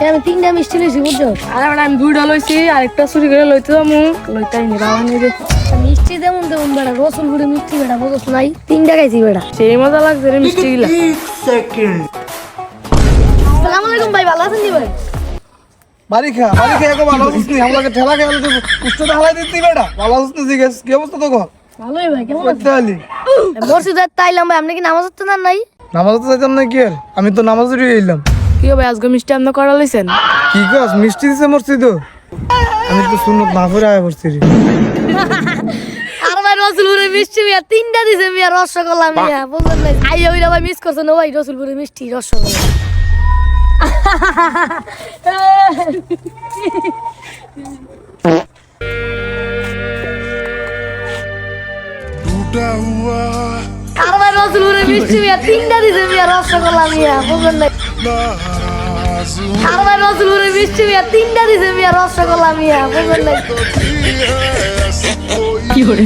আমি তিনটা মিষ্টি লইছি বুঝছো? আরে বেটা আমি দুইটা লইছি আরেকটা চুরি করে লইতে যাবো লইতাই নি বাবা নিয়ে মিষ্টি তেমন তেমন বেড়া রসুলপুরে মিষ্টি বেড়া বুঝছ নাই? তিনটা খাইছি বেড়া। সেই মজা লাগছে রে মিষ্টি গুলা। আসসালামু আলাইকুম ভাই, ভালো আছেন নি ভাই? বাড়ি খা একো ভালো আছিস নি? আমাকে ঠেলা খেয়ে তো উষ্ণতা হালাই দিতি বেটা। ভালো আছিস না জিজ্ঞেস কি অবস্থা তো কর? ভালোই ভাই, কেমন আছেন? করতে আলি মসজিদে তাইলাম ভাই, আপনি কি নামাজ পড়তে না নাই? নামাজ তো যাইতাম না কি আর? আমি তো নামাজ উড়িয়ে এলাম। কি হবে আজকে মিষ্টি আপনি করা লইছেন? কি কস মিষ্টি দিছে মসজিদ? আমি তো সুন্নত না পড়ে আয়া পড়ছি রে। আর ভাই রসুলপুরে মিষ্টি মিয়া তিনটা দিছে মিয়া রসগোল্লা মিয়া বুঝলেন নাই? আইয়া ওইরা ভাই মিস করছেন ও ভাই রসুলপুরে মিষ্টি রসগোল্লা। আর ভাই রসুলপুরে মিষ্টি মিয়া তিনটা দিছে মিয়া রসগোল্লা মিয়া বুঝলেন নাই? আর ভাই রসুলপুরে মিষ্টি মিয়া তিনটা দিছে মিয়া রসগোল্লা মিয়া বুঝলেন নাই? কি করে